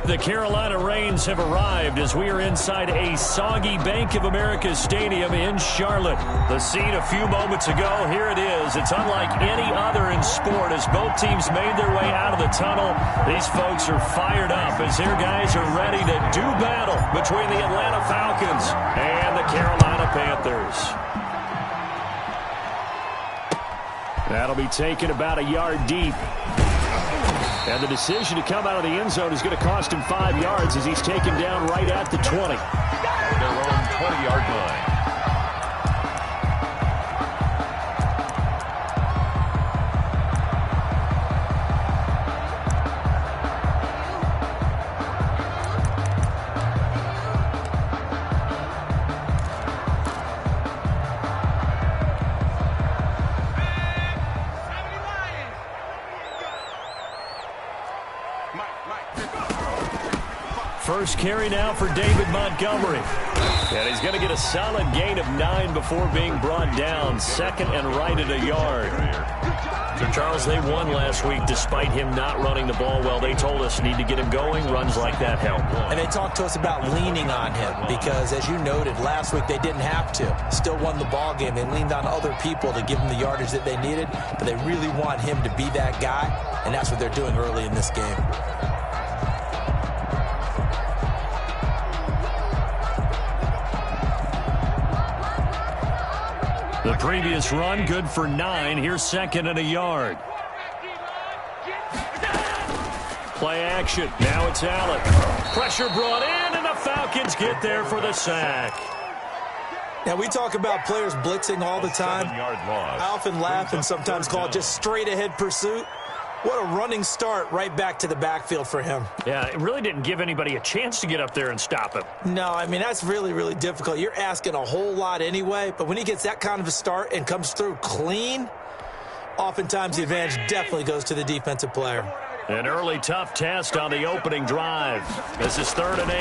The Carolina Rains have arrived as we are inside a soggy Bank of America Stadium in Charlotte. The scene a few moments ago, here it is. It's unlike any other in sport as both teams made their way out of the tunnel. These folks are fired up as their guys are ready to do battle between the Atlanta Falcons and the Carolina Panthers. That'll be taken about a yard deep. And the decision to come out of the end zone is going to cost him 5 yards as he's taken down right at the 20. Their own 20-yard line. First carry now for David Montgomery. And he's going to get a solid gain of 9 before being brought down. Second and right at a yard. So, Charles, they won last week despite him not running the ball well. They told us need to get him going. Runs like that help. And they talked to us about leaning on him because, as you noted, last week they didn't have to. Still won the ball game. They leaned on other people to give them the yardage that they needed. But they really want him to be that guy, and that's what they're doing early in this game. The previous run, good for 9. Here's second and a yard. Play action. Now it's Allen. Pressure brought in, and the Falcons get there for the sack. Now, we talk about players blitzing all the time. I often laugh and sometimes call it just straight-ahead pursuit. What a running start right back to the backfield for him. Yeah, it really didn't give anybody a chance to get up there and stop him. No, I mean, that's really, really difficult. You're asking a whole lot anyway, but when he gets that kind of a start and comes through clean, oftentimes the advantage definitely goes to the defensive player. An early tough test on the opening drive. This is 3rd and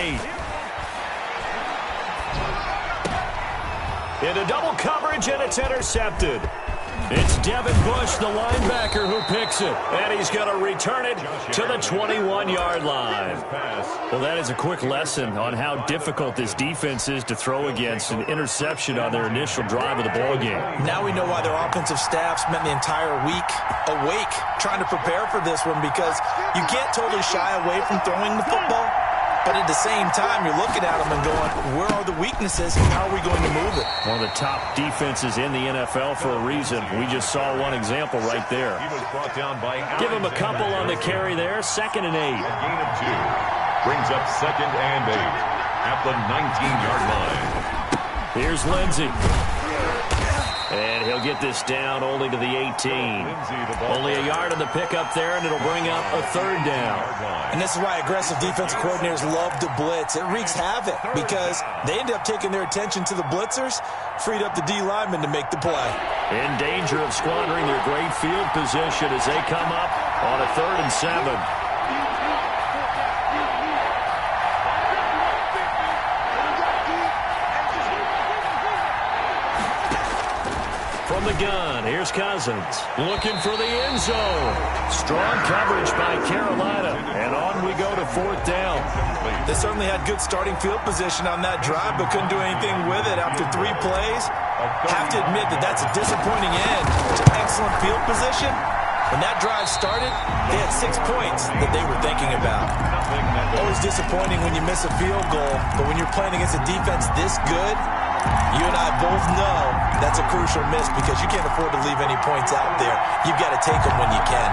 8. Into double coverage, and it's intercepted. It's Devin Bush, the linebacker, who picks it. And he's going to return it to the 21-yard line. Well, that is a quick lesson on how difficult this defense is to throw against. An interception on their initial drive of the ballgame. Now we know why their offensive staff spent the entire week awake trying to prepare for this one, because you can't totally shy away from throwing the football. But at the same time, you're looking at them and going, where are the weaknesses and how are we going to move it? One of the top defenses in the NFL for a reason. We just saw one example right there. He was brought down by Give him a couple on the carry there. 2nd and 8. A gain of 2. Brings up 2nd and 8 at the 19-yard line. Here's Lindsey. And he'll get this down only to the 18. Only a yard on the pickup there, and it'll bring up a 3rd down. And this is why aggressive defensive coordinators love to blitz. It wreaks havoc because they end up taking their attention to the blitzers, freed up the D linemen to make the play. In danger of squandering their great field position as they come up on a 3rd and 7. From the gun, here's Cousins. Looking for the end zone. Strong coverage by Carolina. And on we go to 4th down. They certainly had good starting field position on that drive, but couldn't do anything with it after 3 plays. Have to admit that that's a disappointing end to excellent field position. When that drive started, they had 6 points that they were thinking about. Always disappointing when you miss a field goal, but when you're playing against a defense this good, you and I both know that's a crucial miss because you can't afford to leave any points out there. You've got to take them when you can.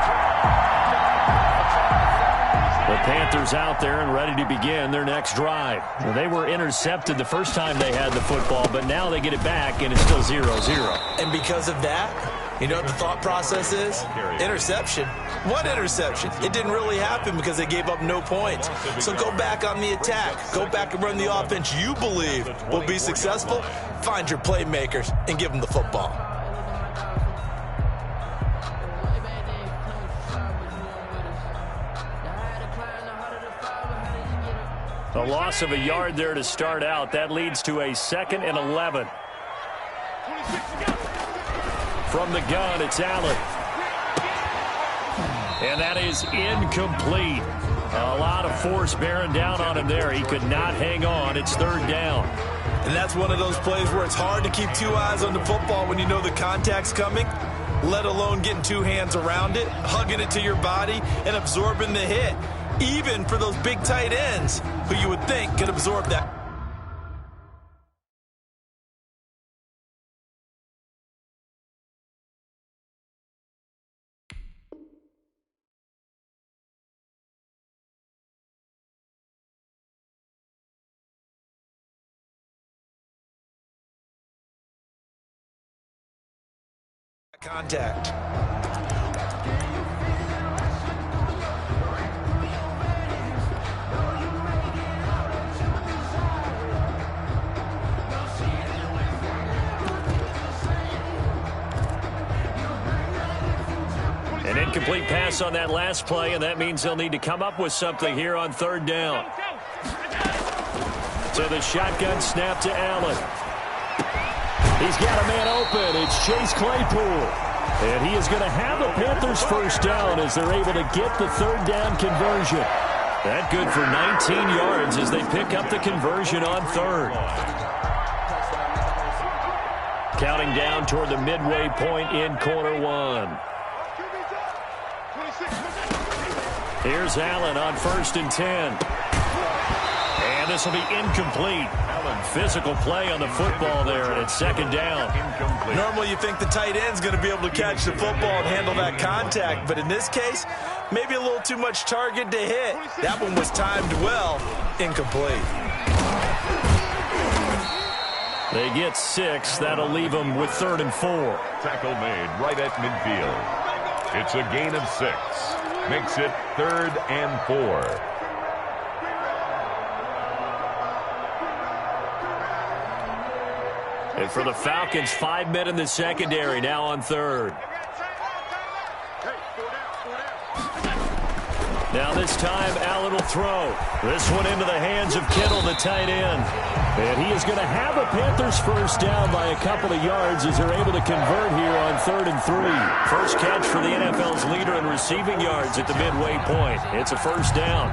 The Panthers out there and ready to begin their next drive. Well, they were intercepted the first time they had the football, but now they get it back, and it's still 0-0. And because of that, you know what the thought process is? Interception. What interception? It didn't really happen because they gave up no points. So go back on the attack. Go back and run the offense you believe will be successful. Find your playmakers and give them the football. A loss of a yard there to start out. That leads to a 2nd and 11. From the gun, it's Allen. And that is incomplete. A lot of force bearing down on him there. He could not hang on. It's third down. And that's one of those plays where it's hard to keep two eyes on the football when you know the contact's coming, let alone getting two hands around it, hugging it to your body, and absorbing the hit, even for those big tight ends who you would think could absorb that. Contact. An incomplete pass on that last play, and that means they'll need to come up with something here on third down. So the shotgun snap to Allen. He's got a man open. It's Chase Claypool. And he is going to have the Panthers first down as they're able to get the third down conversion. That good for 19 yards as they pick up the conversion on third. Counting down toward the midway point in quarter one. Here's Allen on 1st and 10. And this will be incomplete. Physical play on the football there, and it's second down. Normally you think the tight end's going to be able to catch the football and handle that contact, but in this case, maybe a little too much target to hit. That one was timed well, incomplete. They get 6. That'll leave them with 3rd and 4. Tackle made right at midfield. It's a gain of 6. Makes it 3rd and 4. And for the Falcons, 5 men in the secondary now on third. Now this time, Allen will throw. This one into the hands of Kittle, the tight end. And he is going to have a Panthers first down by a couple of yards as they're able to convert here on 3rd and 3. First catch for the NFL's leader in receiving yards at the midway point. It's a first down.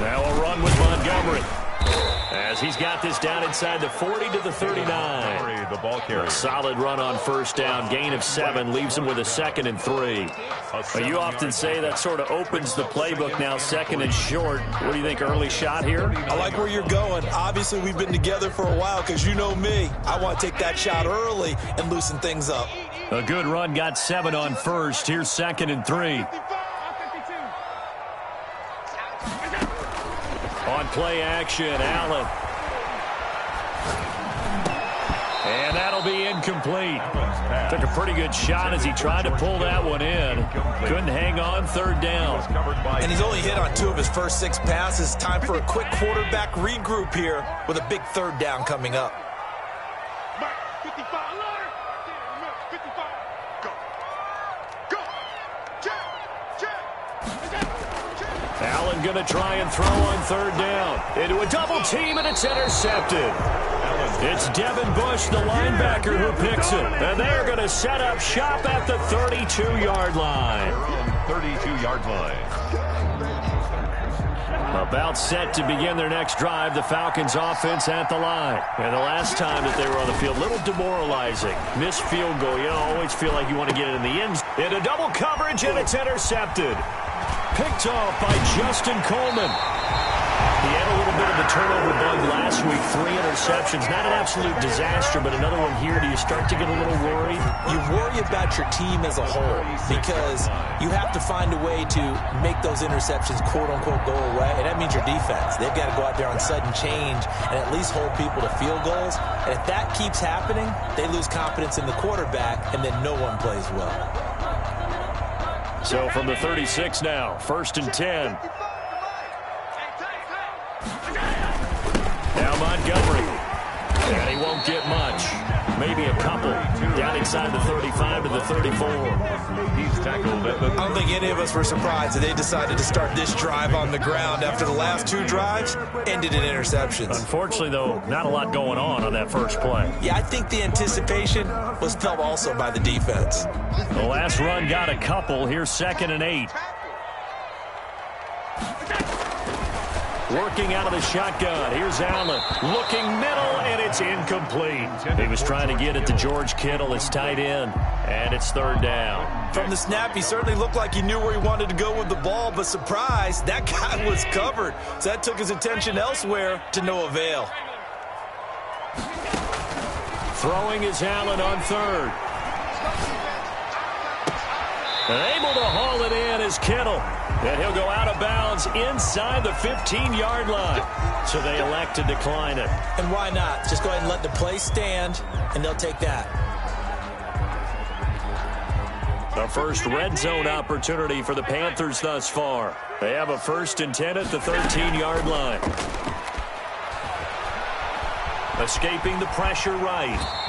Now a run with Montgomery. As he's got this down inside the 40 to the 39. The ball carrier. A solid run on first down. Gain of 7 leaves him with a 2nd and 3. You often say that sort of opens the playbook now, 2nd and short. What do you think, early shot here? I like where you're going. Obviously, we've been together for a while because you know me. I want to take that shot early and loosen things up. A good run, got 7 on first. Here's 2nd and 3. On play action, Allen. And that'll be incomplete. Took a pretty good shot as he tried to pull that one in. Couldn't hang on, 3rd down. And he's only hit on 2 of his first 6 passes. Time for a quick quarterback regroup here with a big 3rd down coming up. Allen going to try and throw on 3rd down. Into a double team, and it's intercepted. It's Devin Bush, the linebacker, who picks it. And they're going to set up shop at the 32-yard line. 32-yard line. About set to begin their next drive, the Falcons offense at the line. And the last time that they were on the field, a little demoralizing. Missed field goal. You always feel like you want to get it in the end. Into double coverage, and it's intercepted. Picked off by Justin Coleman. He had a little bit of a turnover bug last week. 3 interceptions. Not an absolute disaster, but another one here. Do you start to get a little worried? You worry about your team as a whole because you have to find a way to make those interceptions, quote-unquote, go away, and that means your defense. They've got to go out there on sudden change and at least hold people to field goals. And if that keeps happening, they lose confidence in the quarterback, and then no one plays well. So from the 36 now, 1st and 10. Now Montgomery. And he won't get much. maybe a couple. Down inside the 35 to the 34. He's tackled at the... I don't think any of us were surprised that they decided to start this drive on the ground after the last two drives ended in interceptions. Unfortunately, though, not a lot going on that first play. Yeah, I think the anticipation was felt also by the defense. The last run got a couple. Here's 2nd and 8. Working out of the shotgun. Here's Allen. Looking middle, and it's incomplete. He was trying to get it to George Kittle, his tight end, and it's 3rd down. From the snap, he certainly looked like he knew where he wanted to go with the ball, but surprise, that guy was covered. So that took his attention elsewhere to no avail. Throwing is Allen on 3rd. And able to haul it in is Kittle. And he'll go out of bounds inside the 15-yard line. So they elect to decline it. And why not? Just go ahead and let the play stand, and they'll take that. The first red zone opportunity for the Panthers thus far. They have a 1st and 10 at the 13-yard line. Escaping the pressure right.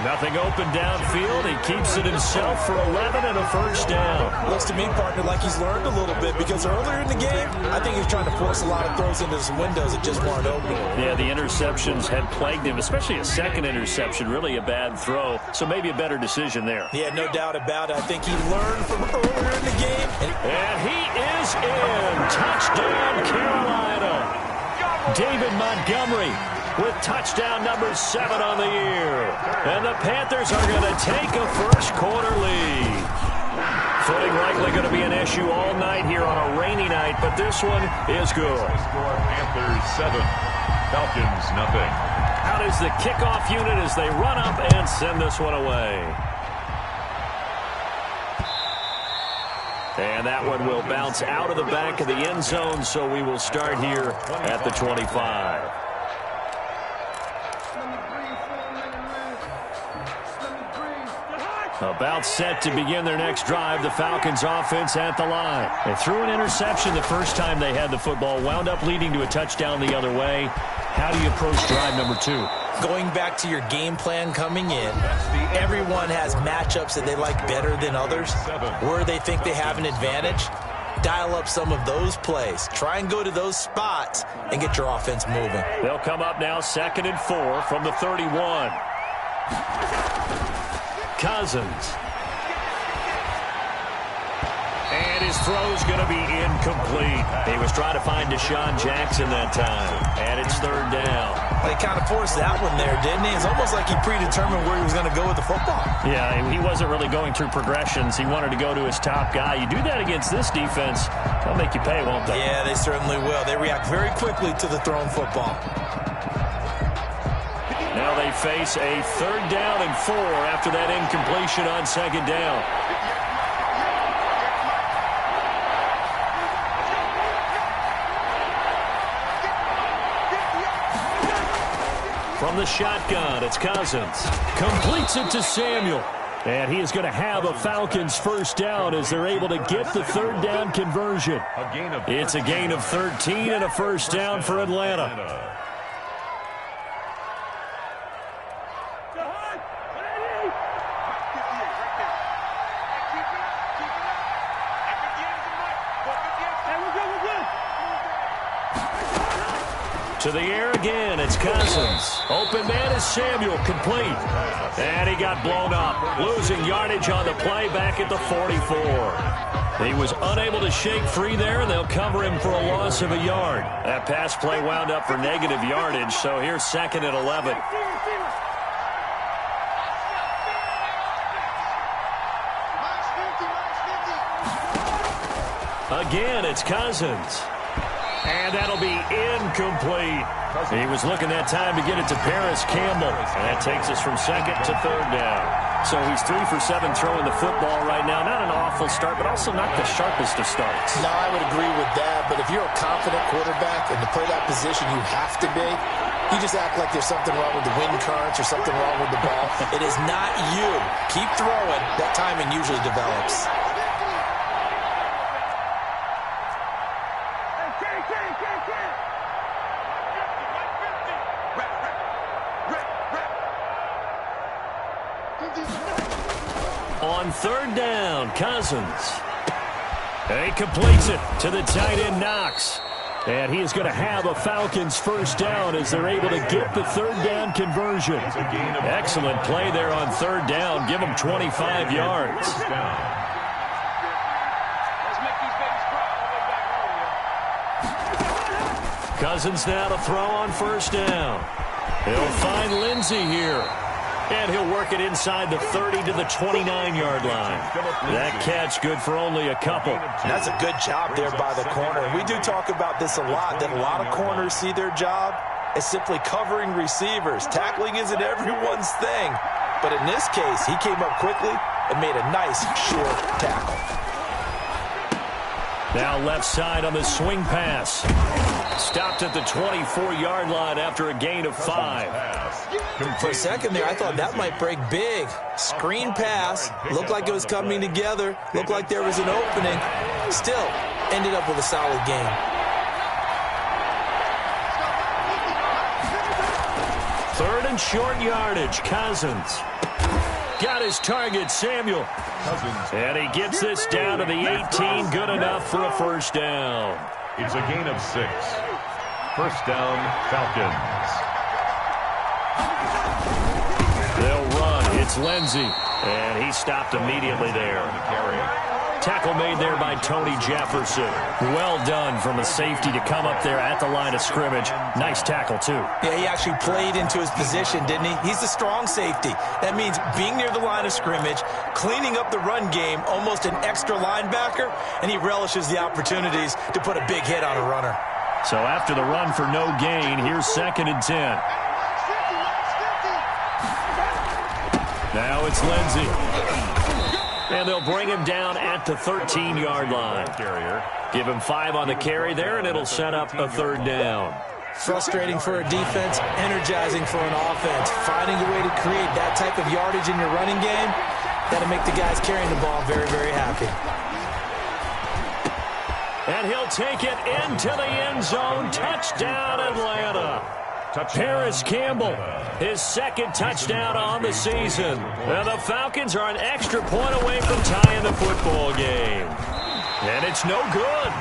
Nothing open downfield. He keeps it himself for 11 and a 1st down. Looks to me, partner, like he's learned a little bit because earlier in the game, I think he's trying to force a lot of throws into some windows that just weren't open. Yeah, the interceptions had plagued him, especially a second interception, really a bad throw. So maybe a better decision there. Yeah, no doubt about it. I think he learned from earlier in the game. And he is in. Touchdown, Carolina. David Montgomery with touchdown number 7 on the year. And the Panthers are going to take a first-quarter lead. Footing likely going to be an issue all night here on a rainy night, but this one is good. Score Panthers 7, Falcons nothing. Out is the kickoff unit as they run up and send this one away. And that one will bounce out of the back of the end zone, so we will start here at the 25. About set to begin their next drive, the Falcons offense at the line. They threw an interception the first time they had the football, wound up leading to a touchdown the other way. How do you approach drive number 2? Going back to your game plan coming in, everyone has matchups that they like better than others, where they think they have an advantage. Dial up some of those plays. Try and go to those spots and get your offense moving. They'll come up now 2nd and 4 from the 31. Cousins. And his throw's going to be incomplete. He was trying to find Deshaun Jackson that time. And it's 3rd down. Well, he kind of forced that one there, didn't he? It's almost like he predetermined where he was going to go with the football. Yeah, he wasn't really going through progressions. He wanted to go to his top guy. You do that against this defense, they'll make you pay, won't they? Yeah, they certainly will. They react very quickly to the thrown football. Now they face a 3rd down and 4 after that incompletion on 2nd down. From the shotgun, it's Cousins. Completes it to Samuel. And he is going to have a Falcons 1st down as they're able to get the 3rd down conversion. It's a gain of 13 and a 1st down for Atlanta. To the air again, it's Cousins. Open man is Samuel, complete. And he got blown up, losing yardage on the play back at the 44. He was unable to shake free there, and they'll cover him for a loss of a yard. That pass play wound up for negative yardage, so here's 2nd and 11. Again, it's Cousins. And that'll be incomplete. He was looking that time to get it to Paris Campbell. And that takes us from 2nd to 3rd down. So he's 3 for 7 throwing the football right now. Not an awful start, but also not the sharpest of starts. No, I would agree with that. But if you're a confident quarterback and to play that position you have to be, you just act like there's something wrong with the wind currents or something wrong with the ball. It is not you. Keep throwing. That timing usually develops. On third down, Cousins. He completes it to the tight end, Knox. And he is going to have a Falcons first down as they're able to get the third down conversion. Excellent play there on third down. Give them 25 yards. Cousins now to throw on first down. He'll find Lindsey here. And he'll work it inside the 30 to the 29-yard line. That catch good for only a couple. That's a good job there by the corner. And we do talk about this a lot, that a lot of corners see their job as simply covering receivers. Tackling isn't everyone's thing. But in this case, he came up quickly and made a nice, short tackle. Now left side on the swing pass. Stopped at the 24-yard line after a gain of 5. For a second there, I thought that might break big. Screen pass. Looked like it was coming together. Looked like there was an opening. Still, ended up with a solid game. Third and short yardage. Cousins. Got his target, Samuel. And he gets this down to the 18. Good enough for a first down. It's a gain of 6. First down, Falcons. They'll run. It's Lindsey. And he stopped immediately there. Tackle made there by Tony Jefferson. Well done from a safety to come up there at the line of scrimmage. Nice tackle, too. Yeah, he actually played into his position, didn't he? He's a strong safety. That means being near the line of scrimmage, cleaning up the run game, almost an extra linebacker, and he relishes the opportunities to put a big hit on a runner. So after the run for no gain, here's 2nd and 10. Now it's Lindsey. And they'll bring him down at the 13-yard line. Give him 5 on the carry there, and it'll set up a third down. Frustrating for a defense, energizing for an offense. Finding a way to create that type of yardage in your running game, that'll make the guys carrying the ball very, very happy. And he'll take it into the end zone. Touchdown, Atlanta. Paris Campbell, his 2nd touchdown on the season. And the Falcons are an extra point away from tying the football game. And it's no good.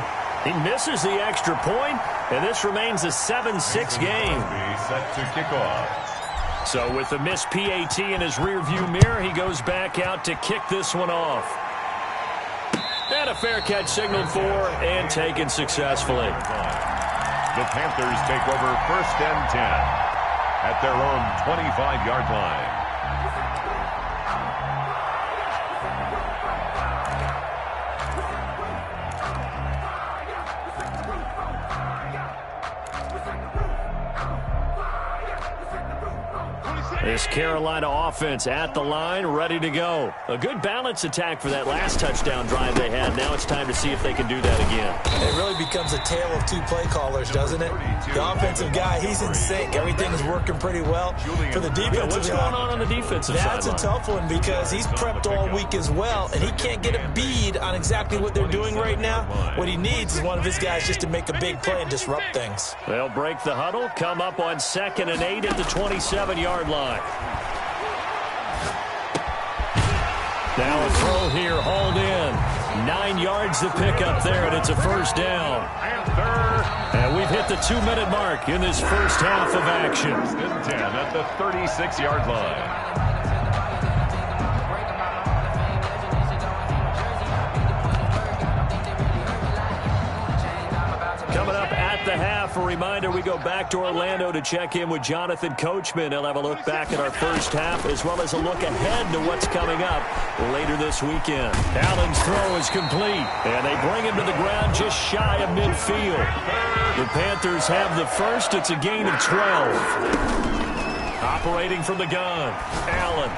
He misses the extra point, and this remains a 7-6 game. Set to kick off. So with the missed PAT in his rearview mirror, he goes back out to kick this one off. And a fair catch signaled for and taken successfully. The Panthers take over 1st and 10 at their own 25-yard line. This Carolina offense at the line, ready to go. A good balance attack for that last touchdown drive they had. Now it's time to see if they can do that again. It really becomes a tale of 2 play callers, doesn't it? The offensive guy, he's in sync. Everything's working pretty well. For the defensive what's going on the defensive side? That's a tough one because he's prepped all week as well, and he can't get a bead on exactly what they're doing right now. What he needs is one of his guys just to make a big play and disrupt things. They'll break the huddle, come up on 2nd and 8 at the 27-yard line. Now a throw here, hauled in. 9 yards to pick up there, and it's a first down. And we've hit the 2-minute mark in this first half of action. 10 at the 36-yard line. Coming up at the half, a reminder, we go back to Orlando to check in with Jonathan Coachman. He'll have a look back at our first half as well as a look ahead to what's coming up later this weekend. Allen's throw is complete, and they bring him to the ground just shy of midfield. The Panthers have the first. It's a gain of 12. Operating from the gun, Allen.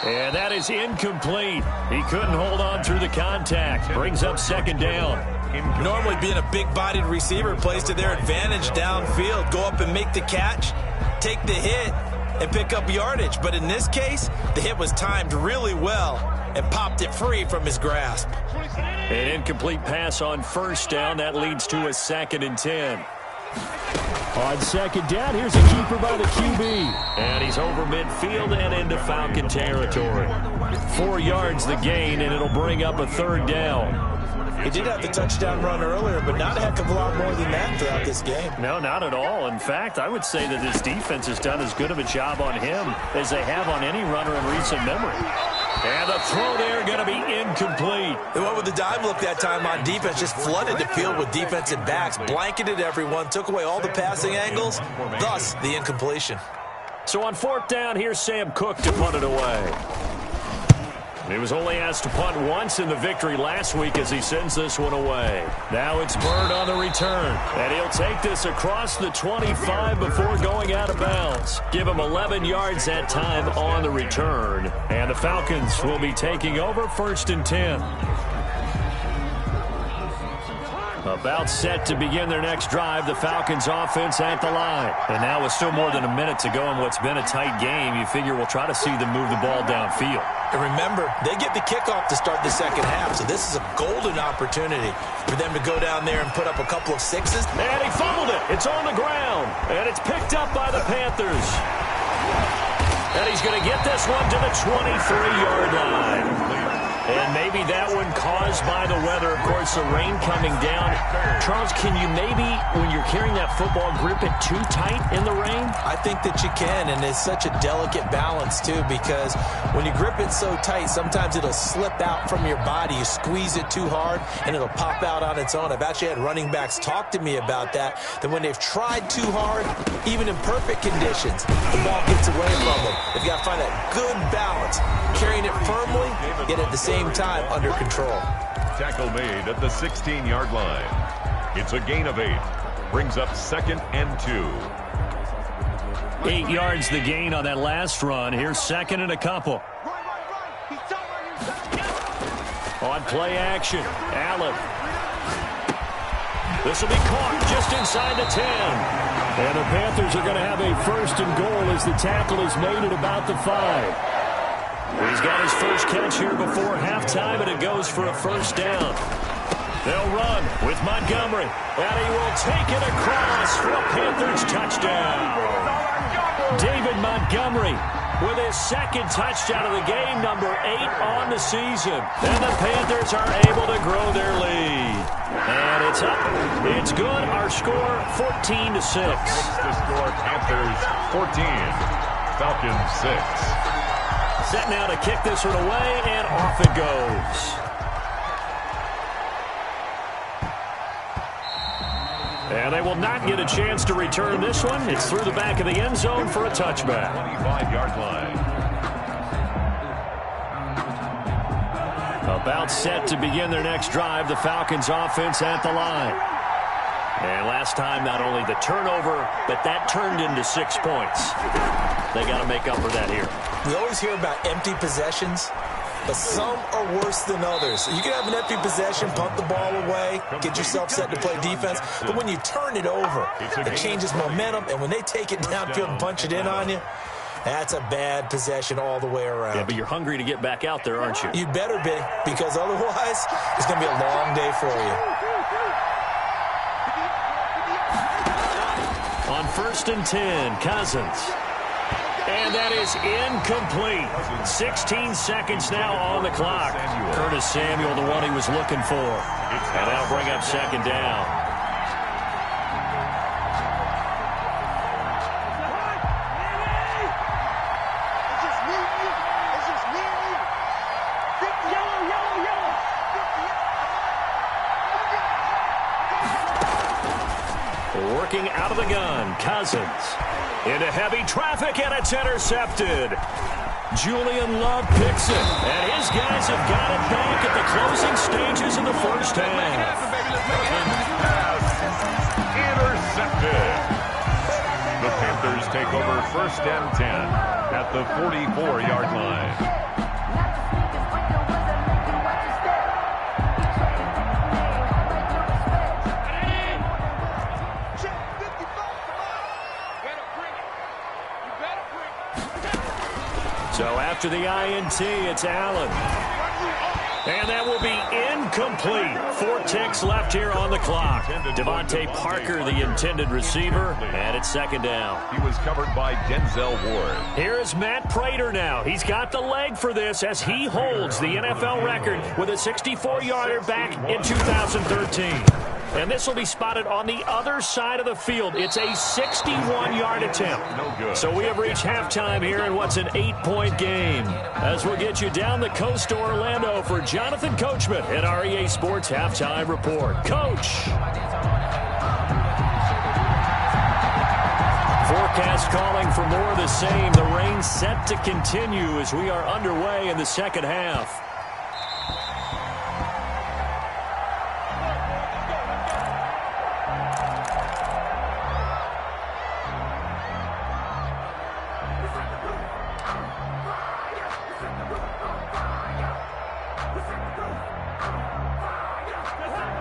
And that is incomplete. He couldn't hold on through the contact. Brings up 2nd down. Normally being a big-bodied receiver plays to their advantage downfield. Go up and make the catch, take the hit, and pick up yardage. But in this case, the hit was timed really well and popped it free from his grasp. An incomplete pass on first down. That leads to a 2nd and 10. On second down, here's a keeper by the QB. And he's over midfield and into Falcon territory. 4 yards the gain, and it'll bring up a third down. He did have the touchdown run earlier, but not a heck of a lot more than that throughout this game. No, not at all. In fact, I would say that this defense has done as good of a job on him as they have on any runner in recent memory. And the throw there going to be incomplete. They went with the dive look that time on defense, just flooded the field with defensive backs, blanketed everyone, took away all the passing angles, thus the incompletion. So on 4th down, here's Sam Cook to punt it away. He was only asked to punt once in the victory last week as he sends this one away. Now it's Bird on the return. And he'll take this across the 25 before going out of bounds. Give him 11 yards that time on the return. And the Falcons will be taking over 1st and 10. About set to begin their next drive, the Falcons offense at the line. And now with still more than a minute to go in what's been a tight game, you figure we'll try to see them move the ball downfield. And remember, they get the kickoff to start the second half, so this is a golden opportunity for them to go down there and put up a couple of sixes. And he fumbled it. It's on the ground, and it's picked up by the Panthers. And he's going to get this one to the 23-yard line. And maybe that one caused by the weather. Of course, the rain coming down. Charles, can you maybe, when you're carrying that football, grip it too tight in the rain? I think that you can, and it's such a delicate balance, too, because when you grip it so tight, sometimes it'll slip out from your body. You squeeze it too hard, and it'll pop out on its own. I've actually had running backs talk to me about that when they've tried too hard, even in perfect conditions, the ball gets away from them. They've got to find that good balance, carrying it firmly, yet at the same time under control. Tackle made at the 16-yard line. It's a gain of 8. Brings up 2nd and 2. 8 yards the gain on that last run. Here's 2nd and a couple. On play action, Allen. This will be caught just inside the 10. And the Panthers are going to have a 1st and goal as the tackle is made at about the 5. He's got his first catch here before halftime, and it goes for a 1st down. They'll run with Montgomery, and he will take it across for a Panthers touchdown. David Montgomery with his 2nd touchdown of the game, number 8 on the season. And the Panthers are able to grow their lead. And it's up. It's good. Our score, 14-6. The score, Panthers 14, Falcons 6. Set now to kick this one away, and off it goes. And they will not get a chance to return this one. It's through the back of the end zone for a touchback. 25-yard line. About set to begin their next drive, the Falcons offense at the line. And last time, not only the turnover, but that turned into 6 points. They got to make up for that here. We always hear about empty possessions, but some are worse than others. You can have an empty possession, punt the ball away, get yourself set to play defense, but when you turn it over, it changes momentum, and when they take it downfield and punch it in on you, that's a bad possession all the way around. Yeah, but you're hungry to get back out there, aren't you? You better be, because otherwise, it's going to be a long day for you. On 1st and 10, Cousins. And that is incomplete. 16 seconds now on the clock. Curtis Samuel, the one he was looking for. And that'll bring up 2nd down. Working out of the gun, Cousins. Into heavy traffic, and it's intercepted. Julian Love picks it, and his guys have got it back at the closing stages of the 1st half. Intercepted. The Panthers take over 1st and 10 at the 44-yard line. So after the INT, it's Allen. And that will be incomplete. 4 ticks left here on the clock. Devontae Parker, the intended receiver, and it's second down. He was covered by Denzel Ward. Here is Matt Prater now. He's got the leg for this as he holds the NFL record with a 64-yarder back in 2013. And this will be spotted on the other side of the field. It's a 61-yard attempt. So we have reached halftime here in what's an 8-point game. As we'll get you down the coast to Orlando for Jonathan Coachman at our EA Sports Halftime Report. Coach. Forecast calling for more of the same. The rain set to continue as we are underway in the second half.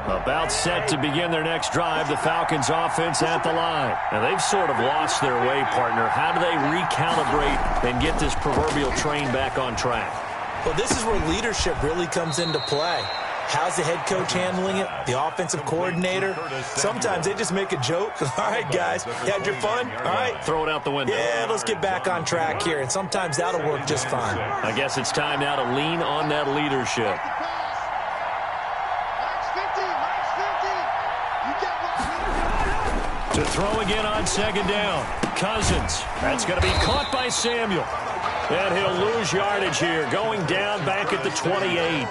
About set to begin their next drive, the Falcons offense at the line. Now, they've sort of lost their way, partner. How do they recalibrate and get this proverbial train back on track? Well, this is where leadership really comes into play. How's the head coach handling it? The offensive coordinator? Sometimes they just make a joke. All right, guys, you had your fun? All right. Throw it out the window. Yeah, let's get back on track here, and sometimes that'll work just fine. I guess it's time now to lean on that leadership. To throw again on second down. Cousins. That's going to be caught by Samuel. And he'll lose yardage here, going down back at the 28.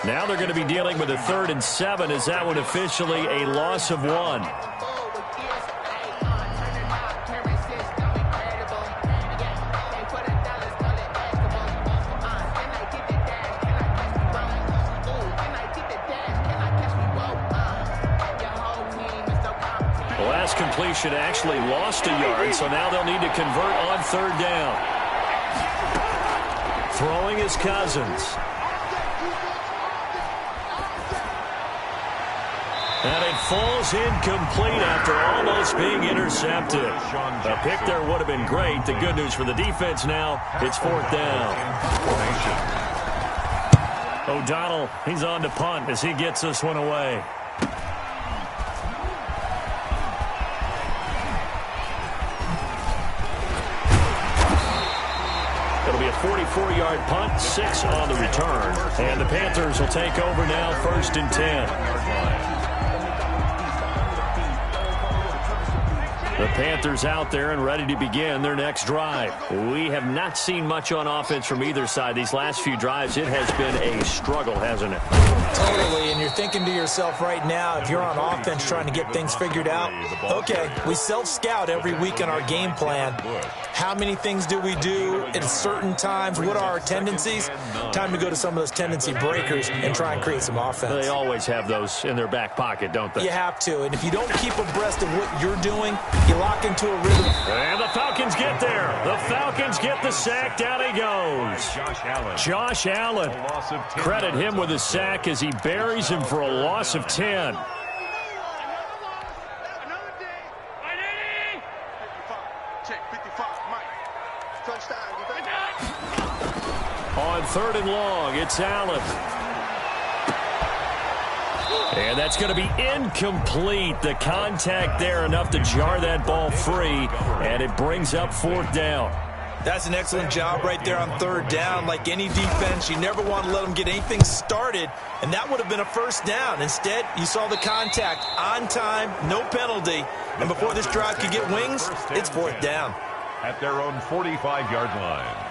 Now they're going to be dealing with a 3rd and 7. Is that one officially a loss of 1? The last completion actually lost a yard, so now they'll need to convert on 3rd down. Throwing is Cousins. And it falls incomplete after almost being intercepted. A pick there would have been great. The good news for the defense now, it's 4th down. O'Donnell, he's on to punt as he gets this one away. It'll be a 44-yard punt, 6 on the return. And the Panthers will take over now, 1st and 10. The Panthers out there and ready to begin their next drive. We have not seen much on offense from either side. These last few drives, it has been a struggle, hasn't it? Totally, and you're thinking to yourself right now, if you're on offense trying to get things figured out, okay, we self-scout every week in our game plan. How many things do we do at certain times? What are our tendencies? Time to go to some of those tendency breakers and try and create some offense. They always have those in their back pocket, don't they? You have to, and if you don't keep abreast of what you're doing, you lock into a rhythm. And the Falcons get there. The Falcons get the sack. Down he goes. Josh Allen. Credit him with a sack as he buries him for a loss of 10. On 3rd and long, it's Allen. And that's going to be incomplete. The contact there enough to jar that ball free, and it brings up 4th down. That's an excellent job right there on 3rd down. Like any defense, you never want to let them get anything started, and that would have been a 1st down. Instead, you saw the contact on time, no penalty, and before this drive could get wings, it's 4th down. At their own 45-yard line.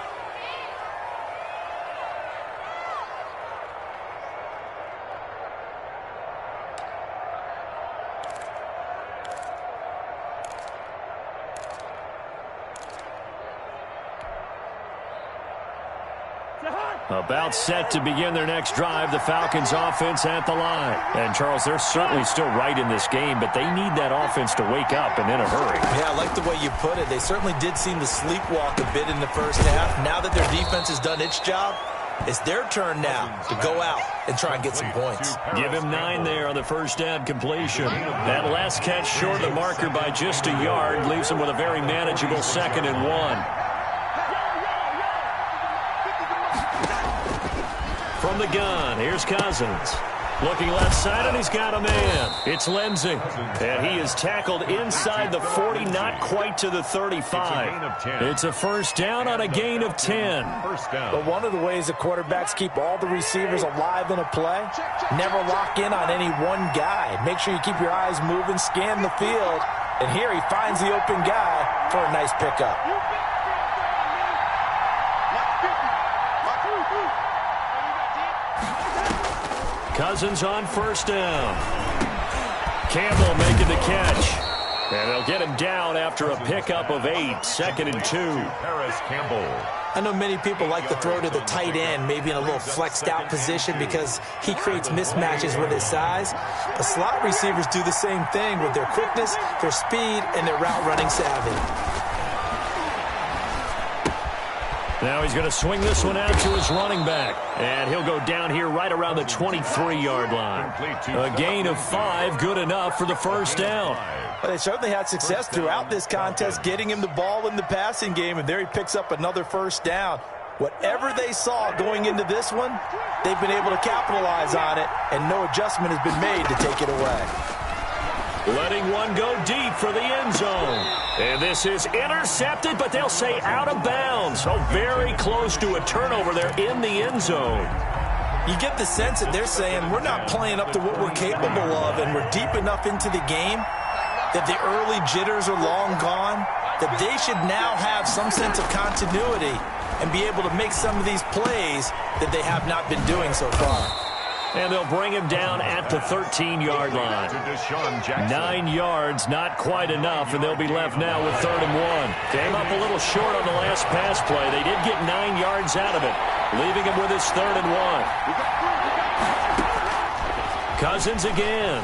About set to begin their next drive, the Falcons offense at the line. And, Charles, they're certainly still right in this game, but they need that offense to wake up and in a hurry. Yeah, I like the way you put it. They certainly did seem to sleepwalk a bit in the first half. Now that their defense has done its job, it's their turn now to go out and try and get some points. Give him 9 there on the first down completion. That last catch short of the marker by just a yard leaves him with a very manageable 2nd and 1. From the gun, here's Cousins. Looking left side, and he's got a man. It's Lindsey. And he is tackled inside the 40, not quite to the 35. It's a first down on a gain of 10. But one of the ways the quarterbacks keep all the receivers alive in a play, never lock in on any one guy. Make sure you keep your eyes moving, scan the field. And here he finds the open guy for a nice pickup. Cousins on first down. Campbell making the catch. And they'll get him down after a pickup of 8, 2nd and 2. Paris Campbell. I know many people like to throw to the tight end, maybe in a little flexed out position because he creates mismatches with his size. But slot receivers do the same thing with their quickness, their speed, and their route running savvy. Now he's going to swing this one out to his running back. And he'll go down here right around the 23-yard line. A gain of 5, good enough for the first down. Well, they certainly had success throughout this contest, getting him the ball in the passing game, and there he picks up another first down. Whatever they saw going into this one, they've been able to capitalize on it, and no adjustment has been made to take it away. Letting one go deep for the end zone. And this is intercepted, but they'll say out of bounds. So very close to a turnover there in the end zone. You get the sense that they're saying we're not playing up to what we're capable of, and we're deep enough into the game that the early jitters are long gone, that they should now have some sense of continuity and be able to make some of these plays that they have not been doing so far. And they'll bring him down at the 13-yard line. 9 yards, not quite enough, and they'll be left now with 3rd and 1. Came up a little short on the last pass play. They did get 9 yards out of it, leaving him with his 3rd and 1. Cousins again.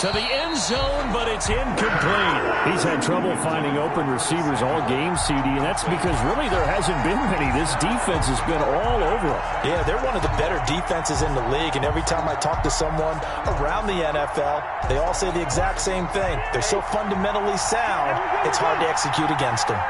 To the end zone, but it's incomplete. He's had trouble finding open receivers all game, CD, and that's because really there hasn't been many. This defense has been all over them. Yeah, they're one of the better defenses in the league, and every time I talk to someone around the NFL, they all say the exact same thing. They're so fundamentally sound, it's hard to execute against them.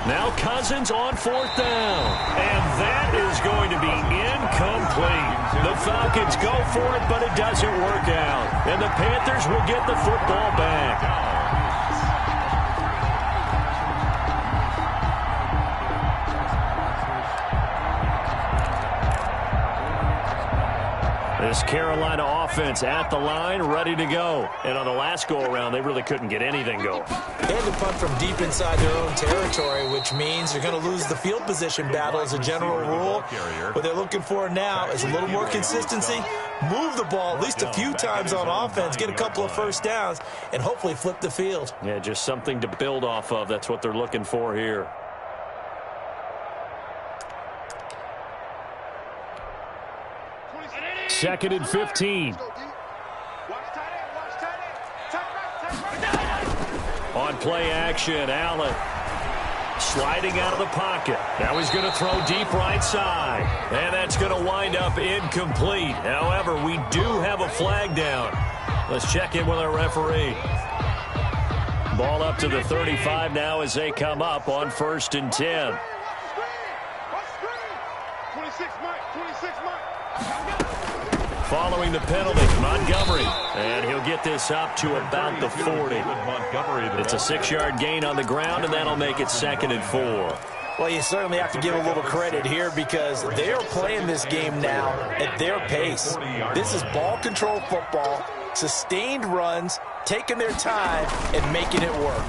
Now Cousins on 4th down. And that is going to be incomplete. The Falcons go for it, but it doesn't work out. And the Panthers will get the football back. This Carolina offense at the line, ready to go. And on the last go-around, they really couldn't get anything going. They had to punt from deep inside their own territory, which means they're going to lose the field position battle as a general rule. What they're looking for now is a little more consistency, move the ball at least a few times on offense, get a couple of first downs, and hopefully flip the field. Yeah, just something to build off of. That's what they're looking for here. Second and 15. On play action, Allen sliding out of the pocket. Now he's going to throw deep right side. And that's going to wind up incomplete. However, we do have a flag down. Let's check in with our referee. Ball up to the 35 now as they come up on 1st and 10. Following the penalty, Montgomery. And he'll get this up to about the 40. It's a 6-yard gain on the ground, and that'll make it 2nd and 4. Well, you certainly have to give a little credit here because they are playing this game now at their pace. This is ball control football, sustained runs, taking their time, and making it work.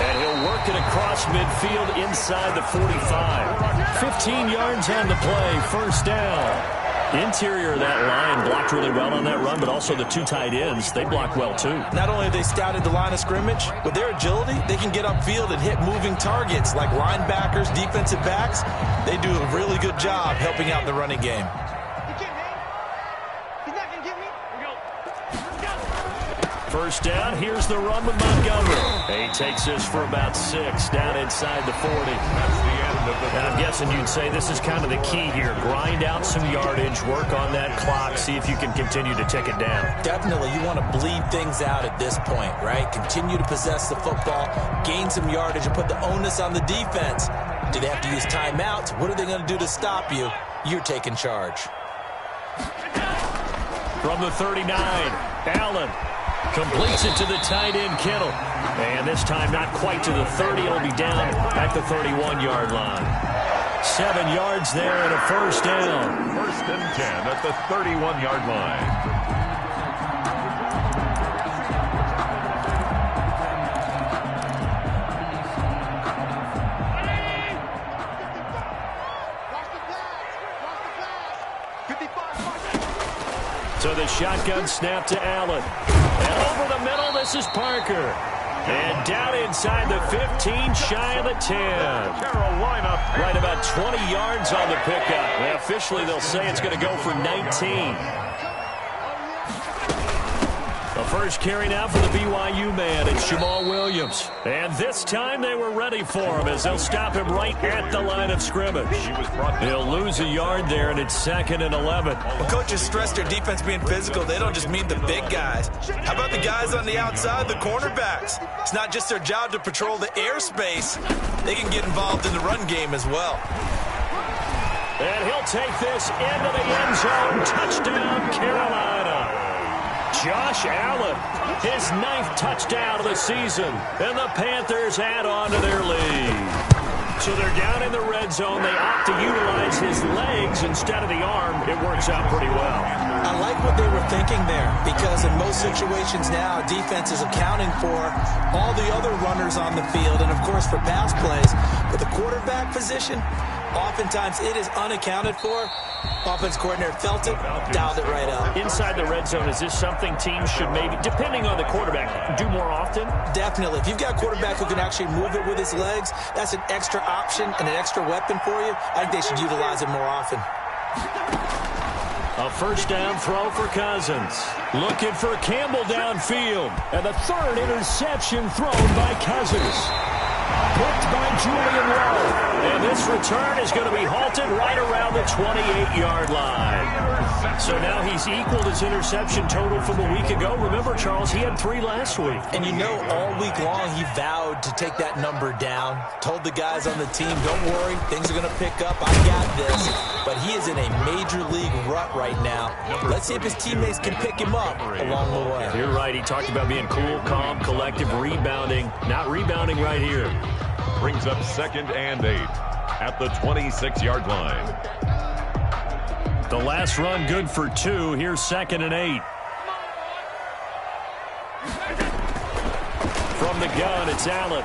And he'll work it across midfield inside the 45. 15 yards on the play, first down. Interior of that line blocked really well on that run, but also the 2 tight ends, they block well too. Not only have they scouted the line of scrimmage, with their agility, they can get upfield and hit moving targets like linebackers, defensive backs. They do a really good job helping out the running game. First down, here's the run with Montgomery. He takes this for about 6 down inside the 40. That's the end And I'm guessing you'd say this is kind of the key here. Grind out some yardage, work on that clock, see if you can continue to tick it down. Definitely, you want to bleed things out at this point, right? Continue to possess the football, gain some yardage, and put the onus on the defense. Do they have to use timeouts? What are they going to do to stop you? You're taking charge. From the 39, Allen completes it to the tight end, Kittle. And this time not quite to the 30. It'll be down at the 31-yard line. 7 yards there and a first down. First and 10 at the 31-yard line. So the shotgun snap to Allen. And over the middle, this is Parker. And down inside the 15, shy of the 10. Carolina. Right about 20 yards on the pickup. And officially, they'll say it's going to go for 19. The first carry now for the BYU man. It's Jamal Williams. And this time they were ready for him as they'll stop him right at the line of scrimmage. He'll lose a yard there, and it's 2nd and 11. When coaches stress their defense being physical, they don't just mean the big guys. How about the guys on the outside, the cornerbacks? It's not just their job to patrol the airspace. They can get involved in the run game as well. And he'll take this into the end zone. Touchdown, Carolina. Josh Allen, his 9th touchdown of the season, and the Panthers add on to their lead. So they're down in the red zone. They opt to utilize his legs instead of the arm. It works out pretty well. I like what they were thinking there, because in most situations now, defense is accounting for all the other runners on the field and, of course, for pass plays. But the quarterback position, oftentimes it is unaccounted for. Offense coordinator felt it, dialed it right up. Inside the red zone, is this something teams should maybe, depending on the quarterback, do more often? Definitely. If you've got a quarterback who can actually move it with his legs, that's an extra option and an extra weapon for you. I think they should utilize it more often. A first down throw for Cousins. Looking for Campbell downfield. And the 3rd interception thrown by Cousins. Picked by Julian Rowe. And this return is going to be halted right around the 28-yard line. So now he's equaled his interception total from a week ago. Remember, Charles, he had 3 last week. And you know, all week long he vowed to take that number down. Told the guys on the team, don't worry, things are going to pick up. I got this. But he is in a major league rut right now. Let's see if his teammates can pick him up along the way. You're right. He talked about being cool, calm, collective, rebounding. Not rebounding right here. Brings up 2nd and 8 at the 26-yard line. The last run good for 2. Here's 2nd and 8. From the gun, it's Allen.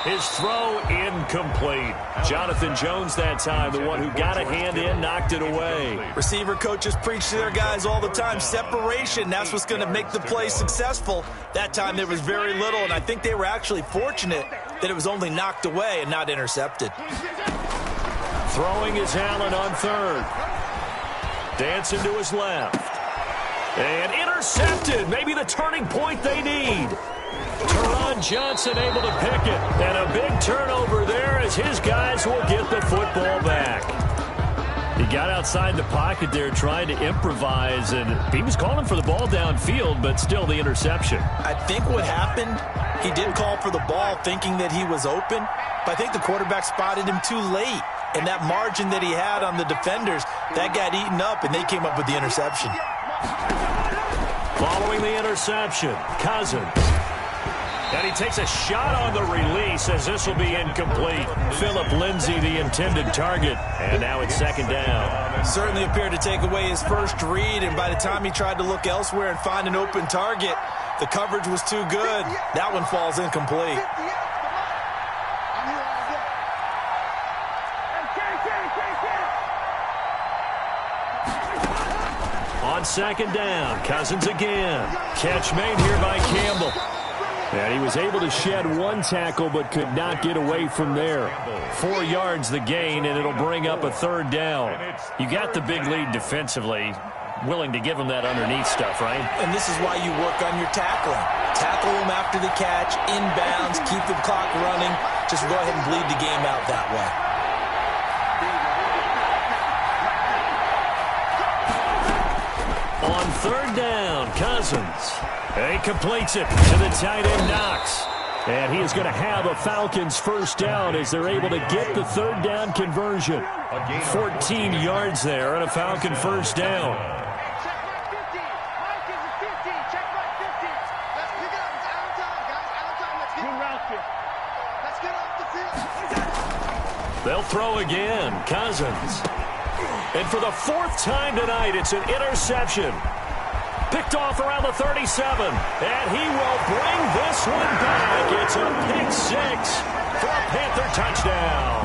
His throw incomplete. Jonathan Jones that time, the one who got a hand in, knocked it away. Receiver coaches preach to their guys all the time. Separation, that's what's going to make the play successful. That time there was very little, and I think they were actually fortunate that it was only knocked away and not intercepted. Throwing is Allen on 3rd. Dancing to his left. And intercepted. Maybe the turning point they need. Teron Johnson able to pick it. And a big turnover there as his guys will get the football back. He got outside the pocket there trying to improvise, and he was calling for the ball downfield, but still the interception. I think what happened, he did call for the ball thinking that he was open, but I think the quarterback spotted him too late. And that margin that he had on the defenders, that got eaten up, and they came up with the interception. Following the interception, Cousins. And he takes a shot on the release as this will be incomplete. Phillip Lindsay, the intended target. And now it's 2nd down. Certainly appeared to take away his first read, and by the time he tried to look elsewhere and find an open target, the coverage was too good. That one falls incomplete. On 2nd down, Cousins again. Catch made here by Campbell. And he was able to shed 1 tackle but could not get away from there. 4 yards the gain, and it'll bring up a 3rd down. You got the big lead defensively. Willing to give him that underneath stuff, right? And this is why you work on your tackling. Tackle him after the catch, inbounds, keep the clock running. just go ahead and bleed the game out that way. On third down, Cousins. He completes it to the tight end, Knox. And he is going to have a Falcons first down as they're able to get the third down conversion. 14 yards there on a Falcon first down. They'll throw again. Cousins. And for the fourth time tonight, it's an interception. Picked off around the 37. And he will bring this one back. It's a pick six for a Panther touchdown.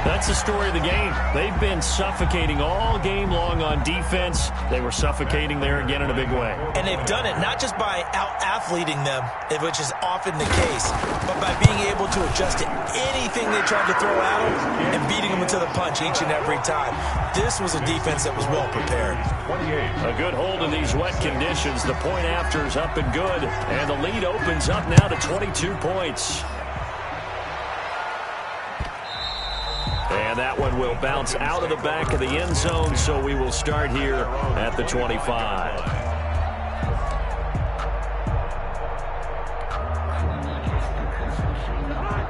That's the story of the game. They've been suffocating all game long on defense. They were suffocating there again in a big way. And they've done it not just by out-athleting them, which is often the case, but by being able to adjust to anything they tried to throw at them and beating them into the punch each and every time. This was a defense that was well prepared. A good hold in these wet conditions. The point after is up and good. And the lead opens up now to 22 points. And that one will bounce out of the back of the end zone, so we will start here at the 25.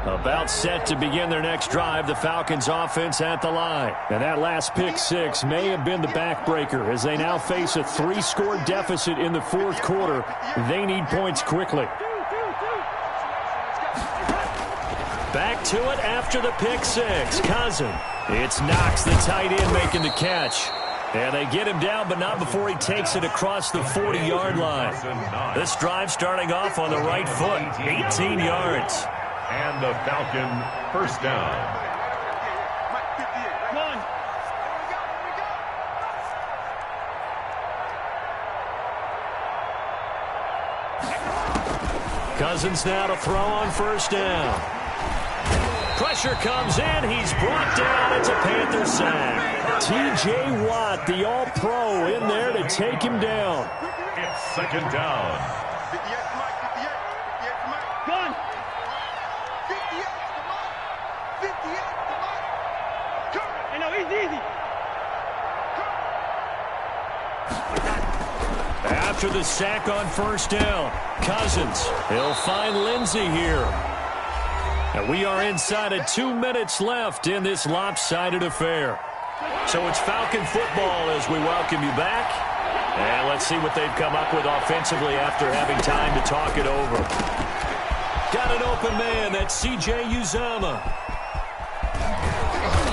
About set to begin their next drive, the Falcons offense at the line. And that last pick six may have been the backbreaker as they now face a 3-score deficit in the fourth quarter. They need points quickly. Back to it after the pick six. Cousins. It's Knox, the tight end, making the catch. And they get him down, but not before he takes it across the 40-yard line. This drive starting off on the right foot. 18 yards. And the Falcon first down. Cousins now to throw on first down. Pressure comes in. He's brought down. It's a Panther sack. T.J. Watt, the all-pro, in there to take him down. It's second down. Gun. I know, easy. After the sack on first down, Cousins. He'll find Lindsey here. And we are inside of 2 minutes left in this lopsided affair. So it's Falcon football as we welcome you back. And let's see what they've come up with offensively after having time to talk it over. Got an open man. That's C.J. Uzomah.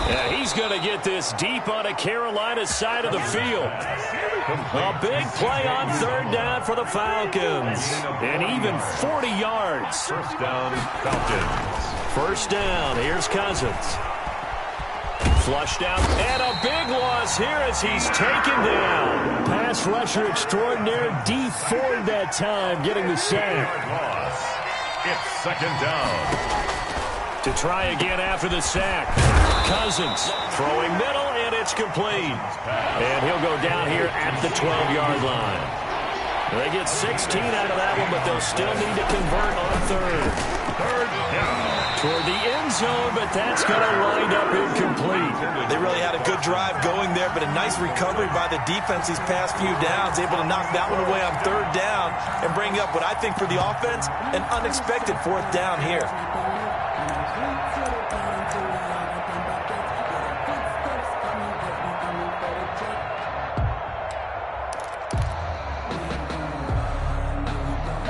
Yeah, he's going to get this deep on a Carolina side of the field. A big play on third down for the Falcons. And even 40 yards. First down, Falcons. First down. Here's Cousins. Flushed out. And a big loss here as he's taken down. Pass rusher extraordinaire. D Ford that time getting the sack. It's second down. To try again after the sack. Cousins throwing middle, and it's complete. And he'll go down here at the 12-yard line. They get 16 out of that one, but they'll still need to convert on third. Third down. Toward the end zone, but that's going to wind up incomplete. They really had a good drive going there, but a nice recovery by the defense these past few downs, able to knock that one away on third down and bring up what I think for the offense, an unexpected fourth down here.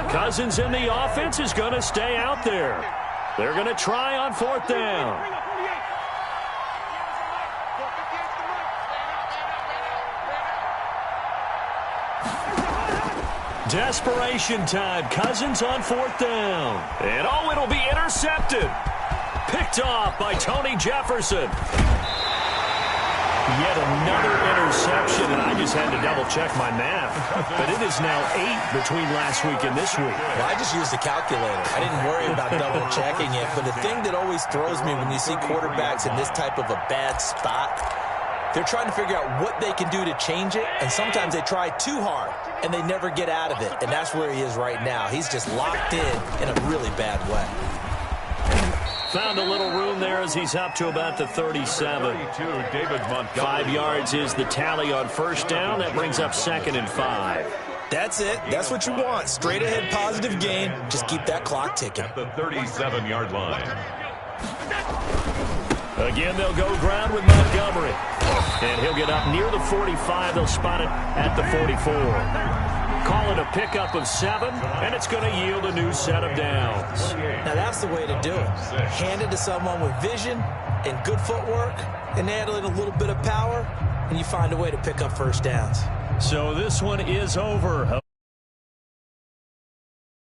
Cousins in the offense is going to stay out there. They're going to try on fourth down. Desperation time. Cousins on fourth down. And oh, it'll be intercepted. Picked off by Tony Jefferson. Yet another interception, and I just had to double-check my math. But it is now 8 between last week and this week. Well, I just used the calculator. I didn't worry about double-checking it. But the thing that always throws me when you see quarterbacks in this type of a bad spot They're trying to figure out what they can do to change it, and sometimes they try too hard, and they never get out of it, and that's where he is right now. He's just locked in a really bad way. Found a little room there as he's up to about the 37. 32, David Montgomery. 5 yards is the tally on first down. That brings up 2nd and 5. That's it. That's what you want. Straight ahead positive gain. Just keep that clock ticking. At the 37-yard line. Again, they'll go ground with Montgomery. And he'll get up near the 45. They'll spot it at the 44. Call it a pickup of 7, and it's going to yield a new set of downs. Now, that's the way to do it. Hand it to someone with vision and good footwork, and add in a little bit of power, and you find a way to pick up first downs. So this one is over.